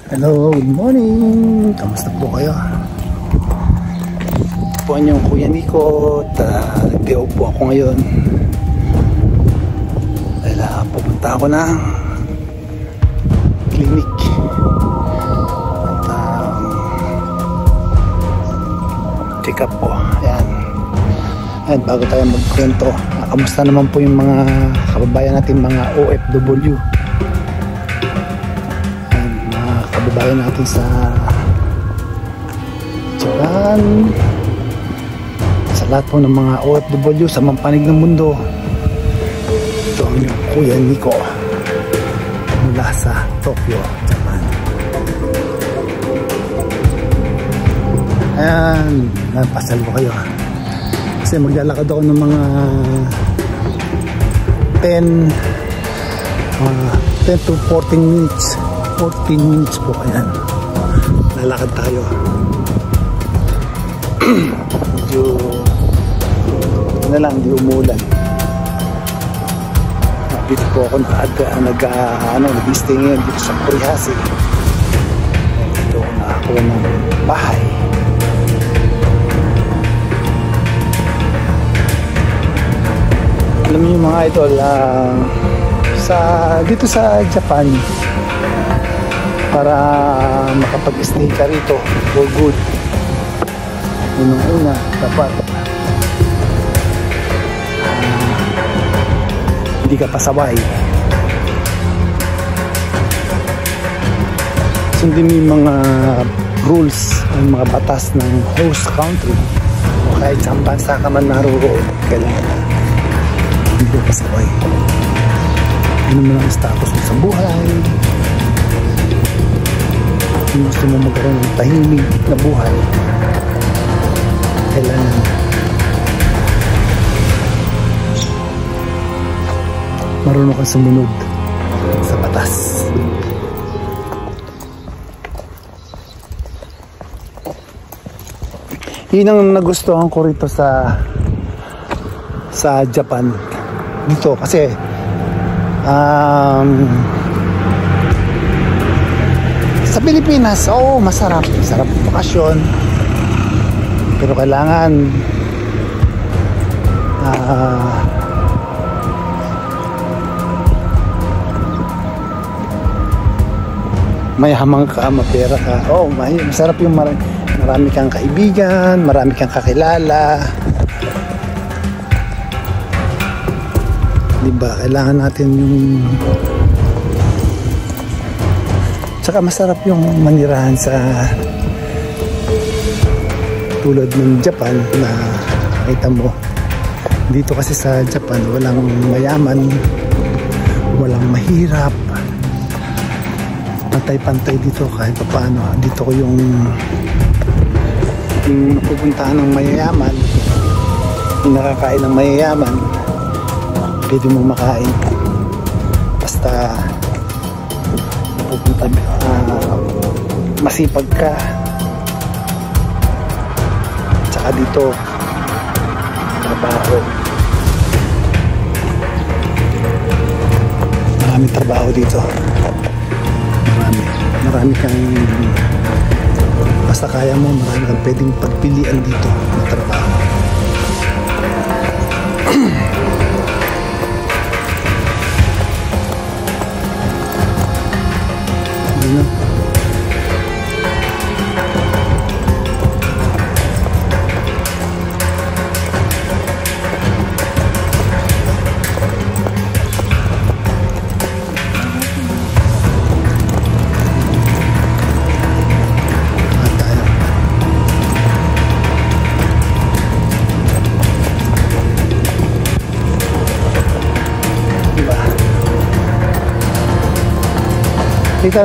Hello, good morning. Kamusta po kayo? Po ang yung Kuya Nico at nag-day off po ako ngayon dahil pupunta ako ng clinic at check up po. Ayan, bago tayo magkwento, kamusta naman po yung mga kababayan natin, mga OFW, kababayan natin sa Japan, sa lahat po ng mga OFW sa mampanig ng mundo. Ito ang yung Kuya Nico mula sa Tokyo, Japan. Ayan, napasal ko kayo kasi maglalakad ako ng mga 10 to 14 minutes. 14 minutes po. Ayan, lalakad tayo. Medyo hindi umulan. Dito po ako nag-stay ngayon dito sa Kurihase. Dito ako nakakuha ng bahay. Alam niyo mga idol, dito sa Japan, para makapag-stay ka rito for good, unang-una dapat hindi ka pasaway, sundin mo yung mga rules, ang mga batas ng host country o kahit sa bansa ka man naroon. Kailangan hindi ka pasaway. Ano mo lang status mo sa buhay. Kung gusto mo magkaroon ng tahimik na buhay, kailangan marunong kang sumunod sa batas. Yun ang nagustuhan ko rito sa Japan dito kasi sa Pilipinas, masarap bakasyon, pero kailangan mayaman ka, mapera ka. Masarap yung marami kang kaibigan, marami kang kakilala, diba? Kailangan natin yung, tsaka masarap yung manirahan sa tulad ng Japan na nakita mo. Dito kasi sa Japan walang mayaman, walang mahirap, pantay-pantay dito kahit paano. Dito ko yung pupuntahan ng mayayaman, yung nakakain ng mayayaman, pwede mo makain basta pupunta, masipag ka. Tsaka dito trabaho, maraming trabaho dito, marami kang, basta kaya mo, marami kang pwedeng pagpilian dito na trabaho. Dito,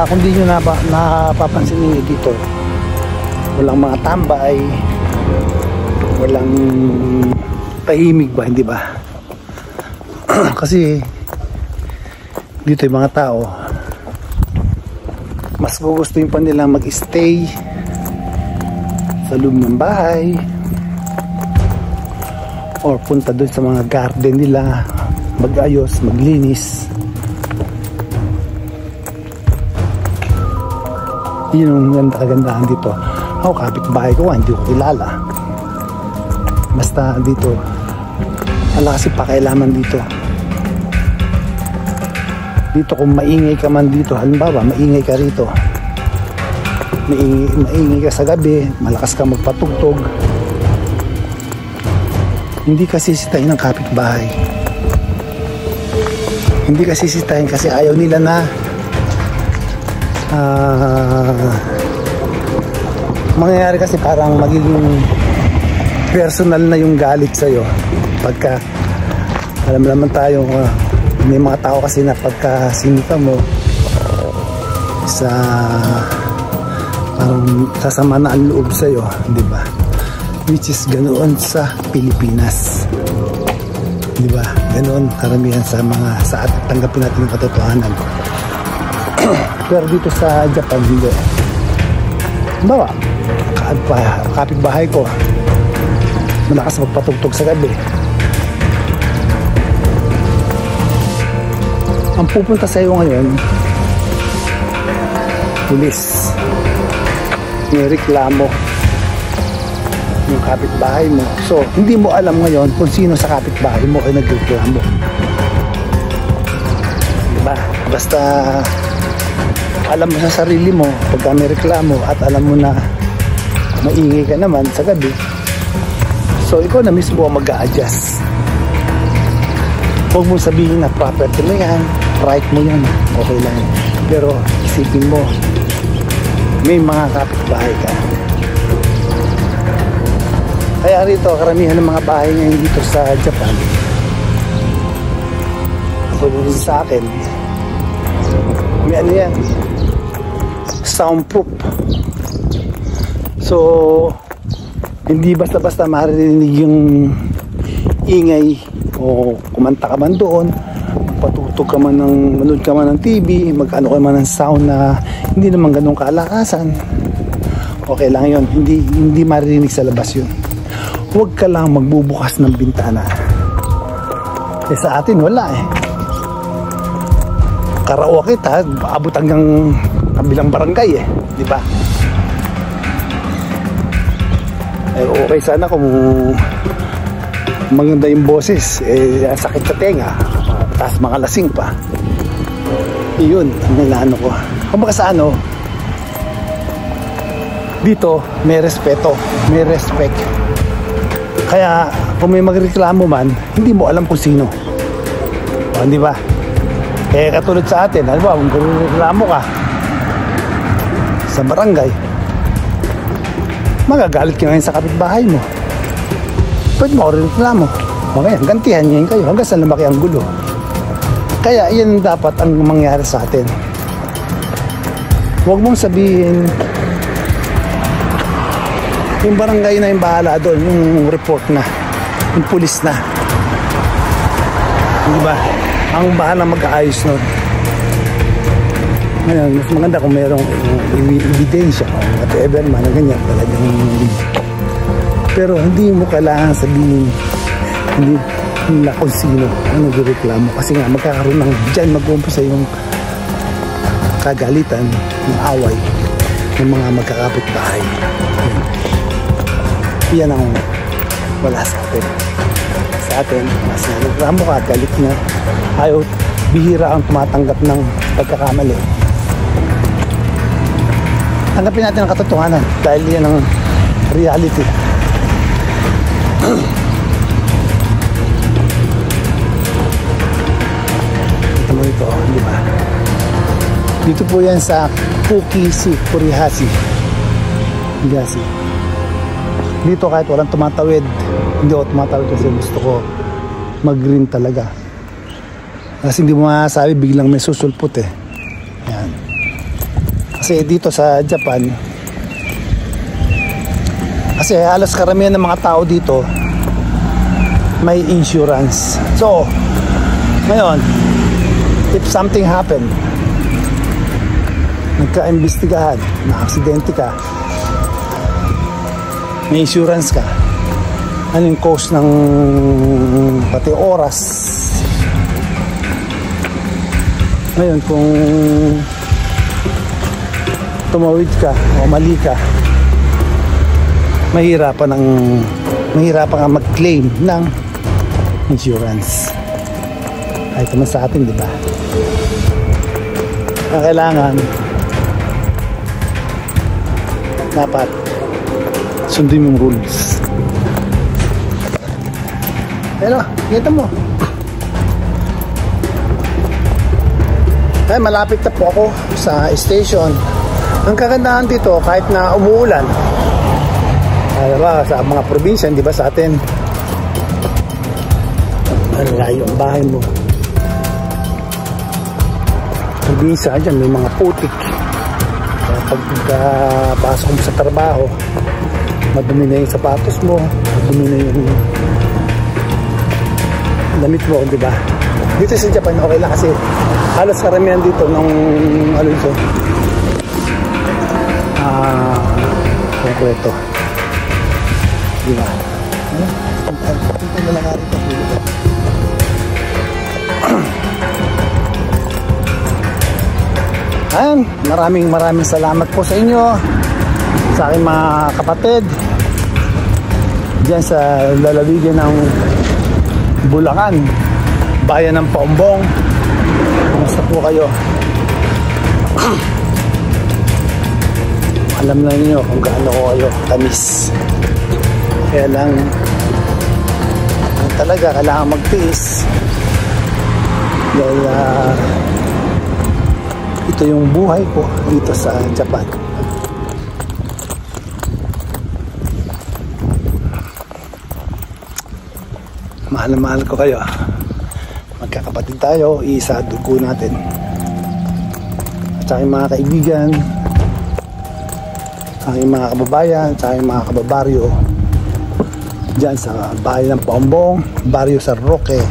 kung di nyo napapansin nyo dito, walang mga tambay, walang tahimik ba, hindi ba? Kasi dito yung mga tao, mas gugustuhin pa nilang mag-stay sa loob ng bahay or punta doon sa mga garden nila, mag-ayos, maglinis. Yun yung kagandahan dito. Ako, kapitbahay ko, hindi ko kilala. Basta dito, wala kasi pakialaman dito. Dito kung maingay ka man dito, halimbawa, maingay ka rito. Maingay ka sa gabi, malakas ka magpatugtog. Hindi ka sisitahin ng kapitbahay. Hindi ka sisitahin kasi ayaw nila na mangyayari kasi parang magiging personal na yung galit sa'yo. Pagka, alam naman tayo, may mga tao kasi na pagka sinita mo sa parang sasama na ang loob sa'yo, di ba? Which is ganoon sa Pilipinas. Di ba? Ganoon karamihan sa mga sa ating tanggapin natin yung katotohanan. Pero dito sa Japan, hindi. Bawa, kapitbahay ko, malakas magpatugtog sa gabi. Ang pupunta sa iyo ngayon, pulis. May reklamo yung kapitbahay mo. So, hindi mo alam ngayon kung sino sa kapitbahay mo ay nagreklamo. Diba? Basta alam mo sa sarili mo pagka may reklamo at alam mo na maingay ka naman sa gabi, so ikaw na mismo ang mag-a-adjust. Huwag mo sabihin na property mo yan, right mo yan, okay lang. Pero isipin mo, may mga kapitbahay ka. Kaya rito, karamihan ng mga bahay ngayon dito sa Japan, tulad sa akin, may ano yan, soundproof. So, hindi basta-basta maririnig yung ingay o kumanta ka man doon, patutog ka man ng, manood ka man ng TV, mag-ano ka man ng sound na hindi naman ganun kalakasan. Okay lang yun, hindi maririnig sa labas yun. Huwag ka lang magbubukas ng bintana. Eh sa atin wala eh. Karaoke ta, abot hanggang kabilang barangay eh, di ba? Eh okay sana kung maganda yung boses, eh sakit sa tenga, tapos mga lasing pa. Iyon ang nilano ko. Kung baka sa ano, dito may respeto, may respect. Kaya kung may magreklamo man, hindi mo alam kung sino. O, di ba? Eh katulad sa atin, halimbawa kung magreklamo ka sa barangay, magagalit ka ngayon sa kapitbahay mo. Pwede mo reklamo. Okay, gantihan niya kayo hanggang sa lumaki ang gulo. Kaya yan dapat ang mangyari sa atin. Huwag mong sabihin yung barangay na yung bahala doon, yung report na, yung pulis na, di ba? Ang bahala mag-aayos nun. Ngayon, mas maganda kung mayroong ebidensya o whatever man na ganyan talagang. Pero hindi mo kailangan sabihin hindi nila kung sino ang nagreklamo, kasi nga magkakaroon ng dyan mag-umpisa yung kagalitan, yung away ng mga magkakapit-bahay. Yan ang wala sa atin. Sa atin, mas nagreklamo ka, galit na, ayaw, bihira ang tumatanggap ng pagkakamali. Tanggapin natin ang katotohanan dahil yan ang reality. Ito mo ito, di ba? Dito po yan sa Kukisu Kurihashi. Dito kahit walang tumatawid, hindi ako tumatawid kasi gusto ko mag-green talaga. Kasi hindi mo masasabi biglang may susulpot eh. Yan. Kasi dito sa Japan, kasi halos karamihan ng mga tao dito may insurance. So, ngayon, if something happen, nagka-imbestigahan, na-aksidente ka, may insurance ka, ano yung cost ng pati oras. Ngayon kung tumawid ka o mali ka, mahirapan ka mag-claim ng insurance. Kahit naman sa atin, di ba? Kailangan dapat sundin yung rules. Pero, kita mo. Ay, malapit na po ako sa station. Ang kagandahan dito, kahit na umuulan, diba, sa mga probinsya, di ba sa atin, malayo ang bahay mo. Probinsya, dyan may mga putik. Kaya pagpasok mo sa trabaho, madumi na yung sapatos mo, madumi na yung damit mo, di ba? Dito sa Japan, okay lang kasi halos karamihan dito ng ano ito, konkreto, di ba? Ito na lang rito. Ayan, maraming salamat po sa inyo, sa aking mga kapatid dyan sa lalawigan ng Bulacan, bayan ng Paumbong. Kumusta po kayo? Alam na niyo kung gaano ko kayo tamis. Kaya lang talaga kailangan magtiis dahil ito yung buhay ko dito sa Japan. Mahal na mahal ko kayo. Magkakapatid tayo, isa dugo natin. At sa aking mga kaibigan, aking mga kababayan, sa aking mga kababaryo dyan sa bahay ng Paumbong, baryo sa Roque.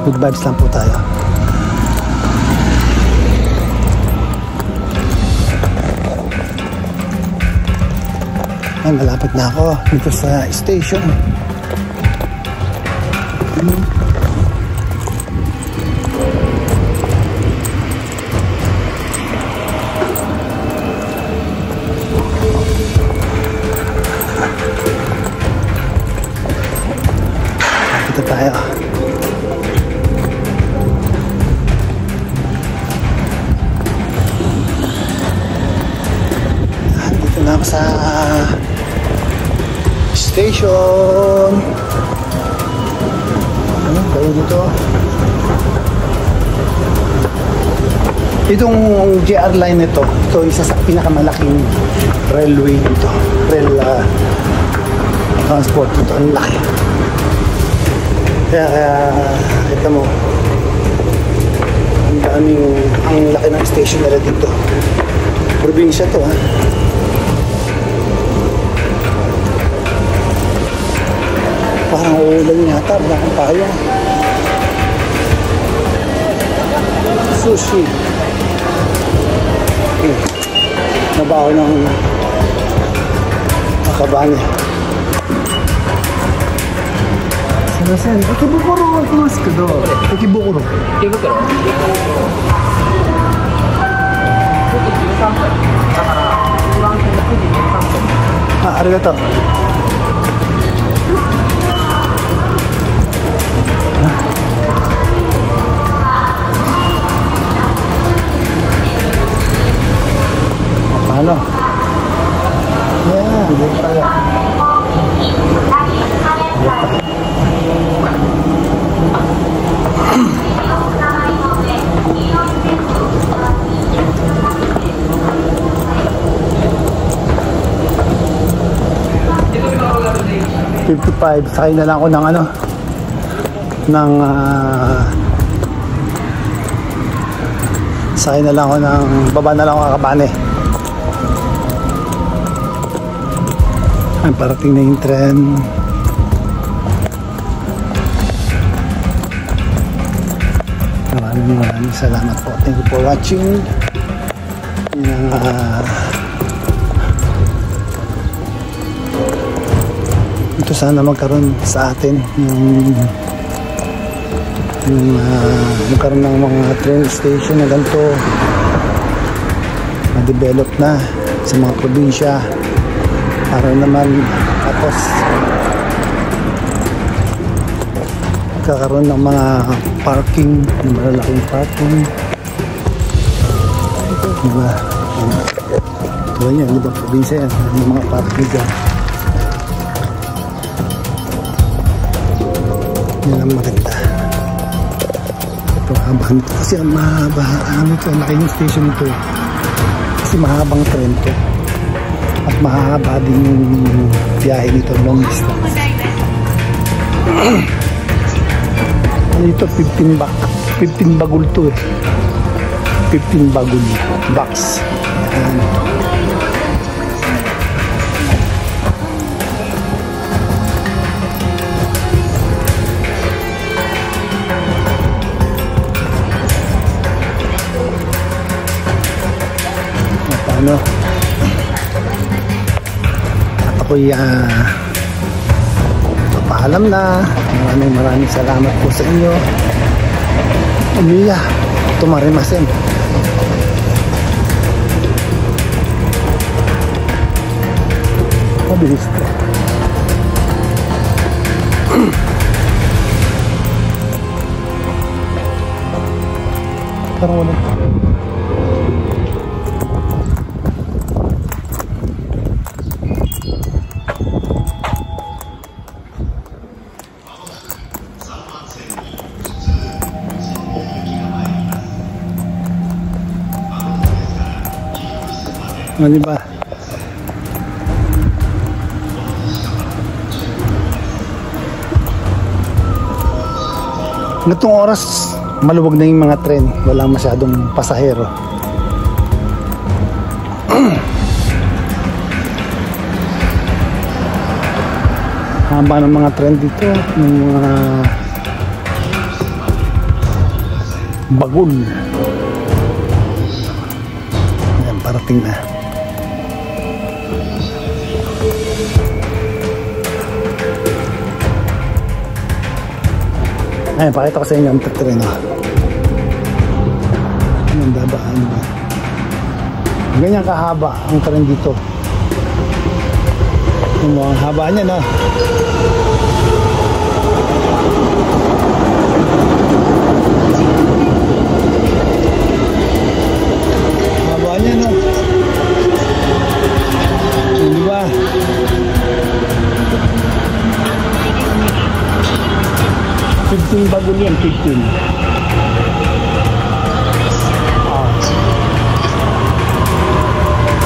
Good vibes lang po tayo. Ay, malapit na ako dito sa station. Dito tayo. Dito na ako sa station. Ano gawin dito? Itong JR line nito, ito isa sa pinakamalaking railway dito. Rail transport dito, ang laki. Kaya ito mo, ang laki ng station nila dito. Probinsya to, ha. Parang uulan yata, bakang payong. Sushi. Okay. Nabaho ng akabani. Sanasen, ikibukuro wa kimasu kedo. Ikibukuro. Ikibukuro? Arigato. Ano? Yan, dito tayo. $55, sakay na lang ako ng ano, ng sakay na lang ako ng baba na lang ako Akabane. Ay, parating na yung tren. Maraming salamat po. Thank you for watching. Ito sana magkaroon sa atin yung magkaroon ng mga train station na ganito, ma-develop na sa mga probinsya para naman tapos kakaroon ng mga parking, malalaking parking, diba? Diba yan, diba probinsya yan, yung mga parking dyan. Yan ang maganda. Ito, habang ito kasi ang mahaba, ito, laki yung station ito kasi mahabang tren to at mahaba din yung biyahe nito, long distance. Ito 15 bagul to eh. 15 bagul box. Ayan. Paano? At ako'y papaalam na. Maraming salamat po sa inyo. Umiya, tumarimasen. Mabilis ko. Parang wala. Ano ba? Nitong oras, maluwag na yung mga tren. Wala masyadong pasahero. Haba ng mga tren dito. Ng mga bagul. Ayan, parating na. Ayan, pakita ko sa inyo ang tren. Ang dadaan ba? Ganyan kahaba ang tren dito. Ang haba niya na. Haba niya na. Di ba? Bagul yan, 15.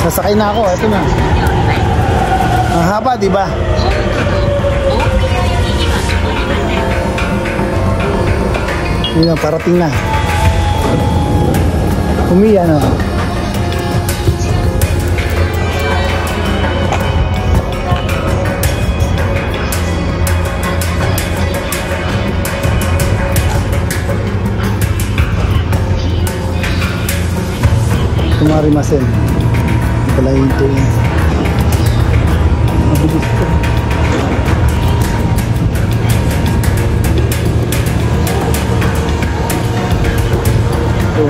Sasakay na ako, ito na. Ang haba, di ba? Yun, parating na. Umiya na. Tumarimasen. Pala ito yun. Mabilis ko. So,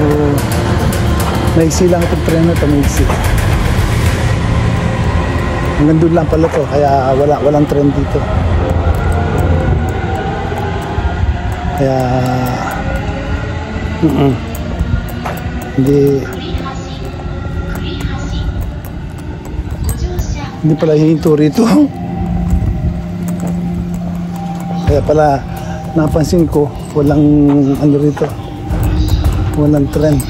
naiksi lang itong tren na ito, naiksi. Hanggang doon lang pala ito, kaya walang tren dito. Kaya hindi pala hihinto rito. Kaya pala napansin ko walang ano rito, walang tren.